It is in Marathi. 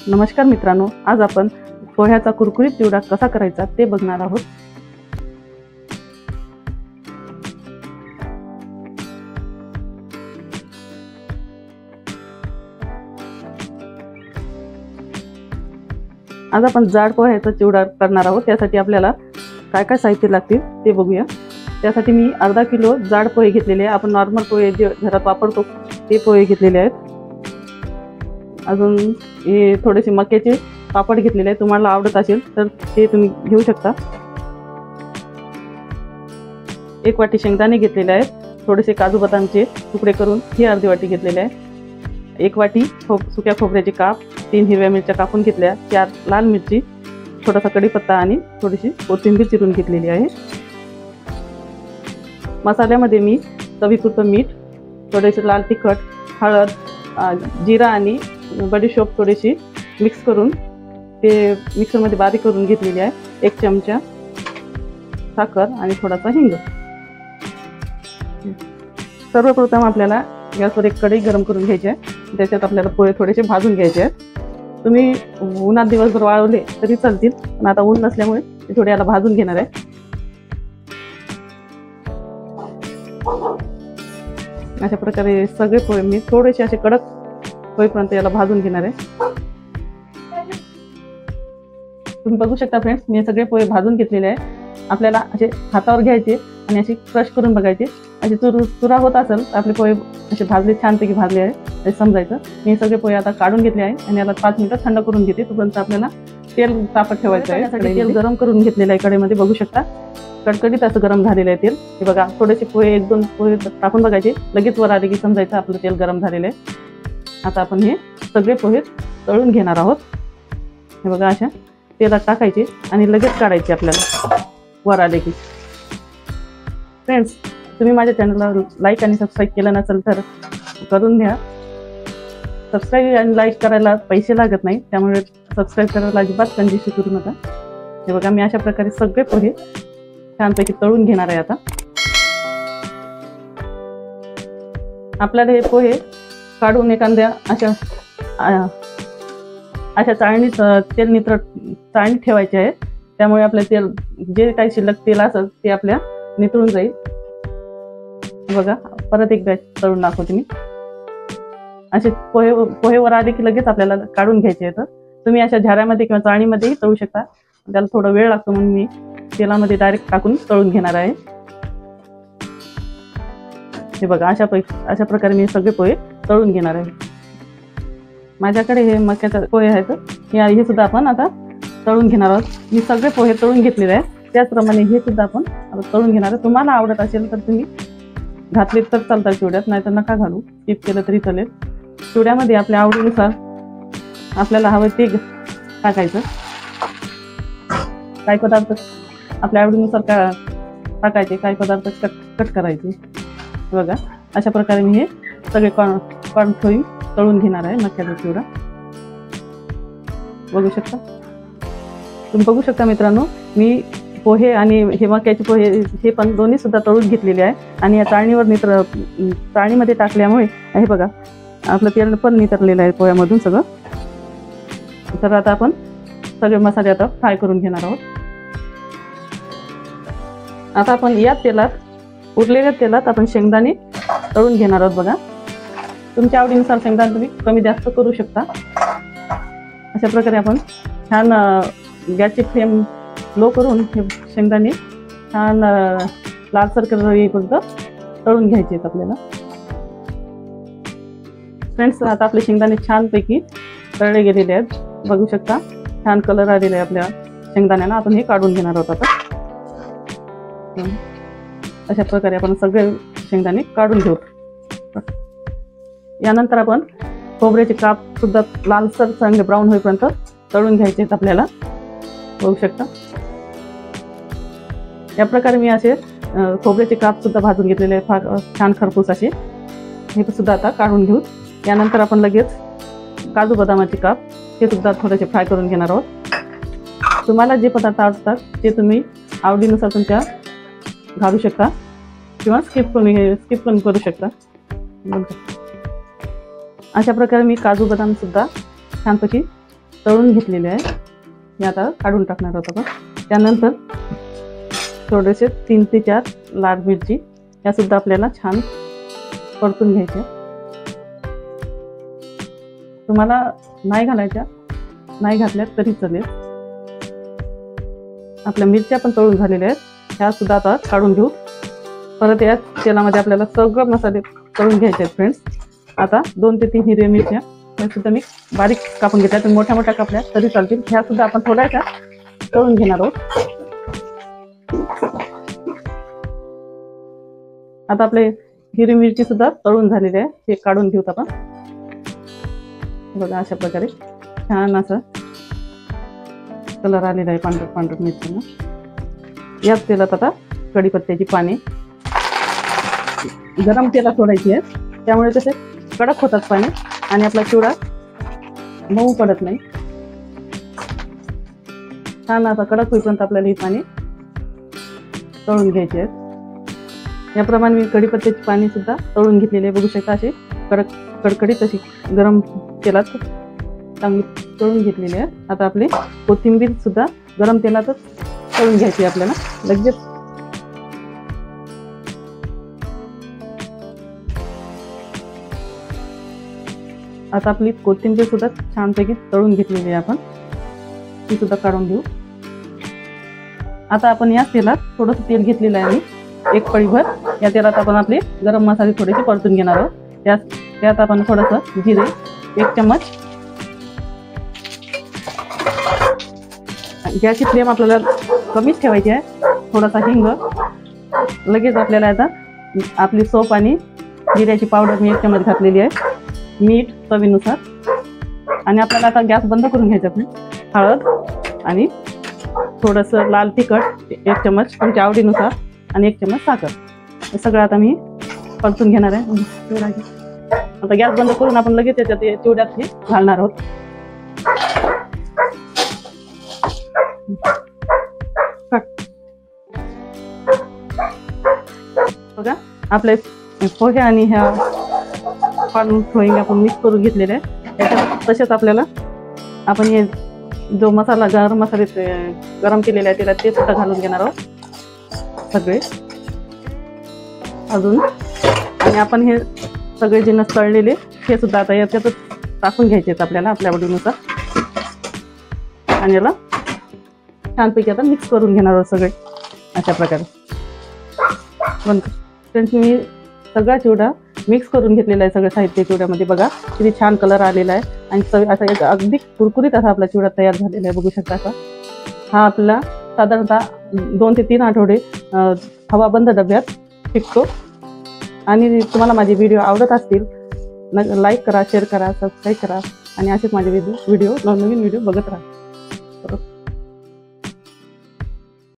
नमस्कार मित्रांनो, आज आपण पोह्याचा कुरकुरीत चिवडा कसा करायचा ते बघणार आहोत। आज आपण जाड पोह्याचा चिवडा करणार आहोत। त्यासाठी आपल्याला काय काय साहित्य लागतील ते बघूया। त्यासाठी मी अर्धा किलो जाड पोहे घेतलेले आहे। आपण नॉर्मल पोहे जे घरात वापरतो ते पोहे घेतलेले आहेत। अजून हे थोडेसे मक्याचे पापड घेतलेले आहेत, तुम्हाला आवडत असेल तर ते तुम्ही घेऊ शकता। एक वाटी शेंगदाणे घेतलेले आहेत, थोडेसे काजू बदामचे तुकडे करून ही अर्धी वाटी घेतलेले आहे। एक वाटी सुक्या खोबऱ्याचे काप, 3 हिरव्या मिरच्या कापून घेतल्या, 4 लाल मिरची, थोडासा कढीपत्ता आणि थोडीशी कोथिंबीर चिरून घेतलेली आहे। मसाल्यामध्ये मी चवीपुरतं मीठ, थोडेसे लाल तिखट, हळद, जिरा आणि बडीशोप थोडीशी मिक्स करून ते मिक्सरमध्ये बारीक करून घेतलेली आहे। 1 चमचा साखर आणि थोडासा हिंग। सर्वप्रथम आपल्याला गॅसवर एक कढई गरम करून घ्यायची आहे। त्याच्यात आपल्याला पोहे थोडेसे भाजून घ्यायचे आहेत। तुम्ही उन्हात दिवसभर वाळवले तरी चालतील, पण आता ऊन नसल्यामुळे ते थोडे याला भाजून घेणार आहे। अशा प्रकारे सगळे पोहे मी थोडेसे असे कडक होईपर्यंत याला भाजून घेणार आहे। तुम्ही बघू शकता फ्रेंड्स, मी सगळे पोहे भाजून घेतलेले आहे। आपल्याला असे हातावर घ्यायचे आणि अशी क्रश करून बघायचे। असे चुरा होत असेल तर आपले पोहे असे भाजले, छानपैकी भाजले आहे हे समजायचं। मी सगळे पोहे आता काढून घेतले आहे आणि याला 5 मिनिटं थंड करून घेते। तोपर्यंत आपल्याला तेल तापत ठेवायचं आहे। तेल गरम करून घेतलेलं आहे कढईमध्ये, बघू शकता कडकडीत असं गरम झालेलं आहे तेल। हे बघा, थोडेसे पोहे 1-2 पोहे टाकून बघायचे, लगेच वर आले की समजायचं आपलं तेल गरम झालेलं आहे। आता आपण हे सगळे पोहे तळून घेणार आहोत। हे बघा, अशा तेलात टाकायचे आणि लगेच काढायचे आपल्याला वर आले की। फ्रेंड्स, तुम्ही माझ्या चॅनलला लाईक आणि सबस्क्राईब केलं नसेल तर करून घ्या। सबस्क्राईब आणि लाईक करायला पैसे लागत नाही, त्यामुळे सबस्क्राईब करायला अजिबात कंजूसी करू नका। हे बघा, मी अशा प्रकारे सगळे पोहे छानपैकी तळून घेणार आहे। आता आपल्याला हे पोहे काढून एखाद्या अशा चाळणीत तेल चाळणी ठेवायचे आहे। त्यामुळे आपलं तेल, जे काही शिल्लक तेल असेल ते आपल्या नितळून जाईल। बघा, परत एकदा तळून दाखवते मी। असे पोहे वर आले की लगेच आपल्याला काढून घ्यायचे आहेत। तुम्ही अशा झाऱ्यामध्ये किंवा चाळणीमध्येही तळू शकता, त्याला थोडा वेळ लागतो म्हणून मी तेलामध्ये डायरेक्ट टाकून तळून घेणार आहे। हे बघा, अशा प्रकारे मी सगळे पोहे तळून घेणार आहे। माझ्याकडे हे मक्याचे पोहे आहेत, हे सुद्धा आपण आता तळून घेणार आहोत। मी सगळे पोहे तळून घेतलेले आहे, त्याचप्रमाणे हे सुद्धा आपण आता तळून घेणार आहे। तुम्हाला आवडत असेल तर तुम्ही घातले तर चालतात चिवड्यात, नाहीतर नका घालू, स्किप केलं तरी चालेल। चिवड्यामध्ये आपल्या आवडीनुसार आपल्याला हवं ते टाकायचं। काही पदार्थ आपल्या आवडीनुसार टाकायचे, काही पदार्थ कट करायचे। बघा, अशा प्रकारे मी हे सगळे कॉर्नफ्लोअर तळून घेणार आहे मक्याचा चिवडा। बघू शकता, तुम्ही बघू शकता मित्रांनो, मी पोहे आणि हे मक्याचे पोहे हे पण दोन्ही सुद्धा तळून घेतलेले आहे आणि या चाळणीमध्ये टाकल्यामुळे हे बघा आपलं तेल पण नितरलेलं आहे पोह्यामधून सगळं। तर आता आपण सगळे मसाले आता फ्राय करून घेणार आहोत। आता आपण या तेलात, उरलेल्या तेलात आपण शेंगदाणे तळून घेणार आहोत। बघा, तुमच्या आवडीनुसार शेंगदाणे तुम्ही कमी जास्त करू शकता। अशा प्रकारे आपण छान गॅसची फ्लेम लो करून हे शेंगदाणे छान लालसर कलर येईपर्यंत तळून घ्यायचे आहेत आपल्याला। फ्रेंड्स, आता आपले शेंगदाणे छानपैकी तळले गेलेले आहेत, बघू शकता छान कलर आलेला आहे आपल्या शेंगदाण्याला। आपण हे काढून घेणार आहोत आता। अशा प्रकारे आपण सगळे शेंगदाणे काढून घेऊ। यानंतर आपण खोबऱ्याचे काप सुद्धा लालसर चांगले ब्राऊन होईपर्यंत तळून घ्यायचे आहेत आपल्याला, बघू शकता। या प्रकारे मी असे खोबऱ्याचे काप सुद्धा भाजून घेतलेले आहे, फार छान खरपूस असे। हे सुद्धा आता काढून घेऊ। यानंतर आपण लगेच काजू बदामाचे काप हे सुद्धा थोडेसे फ्राय करून घेणार आहोत। तुम्हाला जे पदार्थ आवडतात ते तुम्ही आवडीनुसार तुमच्या घालू शकता किंवा स्किप पण करू शकता। अशा प्रकारे मी काजू बदाम सुद्धा छानपैकी तळून घेतलेले आहे. हे आता काढून टाकणार आहोत आपण. त्यानंतर थोडेसे 3 ते 4 लाल मिरची या सुद्धा आपल्याला छान परतून घ्यायच्या. तुम्हाला नाही घालायच्या, नाही घातल्या तरी चालेल. आपल्या मिरच्या पण तळून झालेल्या आहेत, ह्या सुद्धा आता काढून घेऊ. परत या तेलामध्ये आपल्याला सगळं मसाले तळून घ्यायचे आहेत फ्रेंड्स. आता 2 ते 3 हिरव्या मिरच्या ह्या सुद्धा मी बारीक कापून घेतल्या, तर मोठ्या मोठ्या कापल्या तरी चालतील. ह्या सुद्धा आपण थोड्याशा तळून घेणार आहोत. आता आपले हिरवी मिरची सुद्धा तळून झालेली आहे, हे काढून घेऊत आपण. बघा अशा प्रकारे छान असं कलर आलेला आहे पांढरट पांढरट मिरचीला. याच तेलात आता कढीपत्त्याची पाने गरम तेलात सोडायची आहे, त्यामुळे तसे कडक होतात पाने आणि आपला चिवडा मऊ पडत नाही. छान आता कडक होईपर्यंत आपल्याला ही पाने तळून घ्यायची आहेत. याप्रमाणे मी कढीपत्त्याची पाने सुद्धा तळून घेतलेली आहे. बघू शकता अशी कडकडीत अशी गरम तेलात चांगली तळून घेतलेली आहे. आता आपली कोथिंबीर सुद्धा गरम तेलातच तळून घ्यायची आपल्याला. लगेच आता आपली कोथिंबीर सुद्धा छानपैकी तळून घेतलेली आहे आपण, ती सुद्धा काढून घेऊ. आता आपण या तेलात थोडंसं तेल घेतलेलं आहे आणि 1 पळीभर या तेलात आपण आपले गरम मसाले थोडेसे परतून घेणार आहोत. त्यात आपण थोडंसं जिरे 1 चम्मच. गॅसची फ्लेम आपल्याला कमीच ठेवायची आहे. थोडासा हिंग, लगेच आपल्याला आता आपली सोप आणि जिऱ्याची पावडर मी 1 चम्मच घातलेली आहे. मीठ चवीनुसार आणि आपल्याला आता गॅस बंद करून घ्यायचा आहे. हळद आणि थोडंसं लाल तिखट 1 चम्मच तुमच्या आवडीनुसार आणि 1 चम्मच साखर. हे सगळं आता मी परतून घेणार आहे. आता गॅस बंद करून आपण लगेच त्याच्यात चिवड्यात हे घालणार आहोत. बघा आपले पोहे आणि ह्या पान फ्रोईंग आपण मिक्स करून घेतलेले आहे. त्याच्यात तसेच आपल्याला आपण हे जो मसाला गरम मसाले गरम केलेले आहे त्याला ते सुद्धा घालून घेणार आहोत सगळे अजून. आणि आपण हे सगळे जिन्नस तळलेले हे सुद्धा आता याच्यातच टाकून घ्यायचे आहेत आपल्याला आपल्या आवडीनुसार. आणि याला छानपैकी आता मिक्स करून घेणार आहोत सगळे अशा प्रकारे. बंद फ्रेंड्स, मी सगळा चिवडा मिक्स करून घेतलेला आहे सगळं साहित्य चिवड्यामध्ये. बघा किती छान कलर आलेला आहे आणि असा अगदी कुरकुरीत असा आपला चिवडा तयार झालेला आहे. बघू शकता असा हा आपला साधारणतः 2 ते 3 आठवडे हवाबंद डब्यात टिकतो. आणि तुम्हाला माझे व्हिडिओ आवडत असतील लाईक करा, शेअर करा, सबस्क्राईब करा आणि असेच माझे व्हिडिओ नवनवीन व्हिडिओ बघत राहा.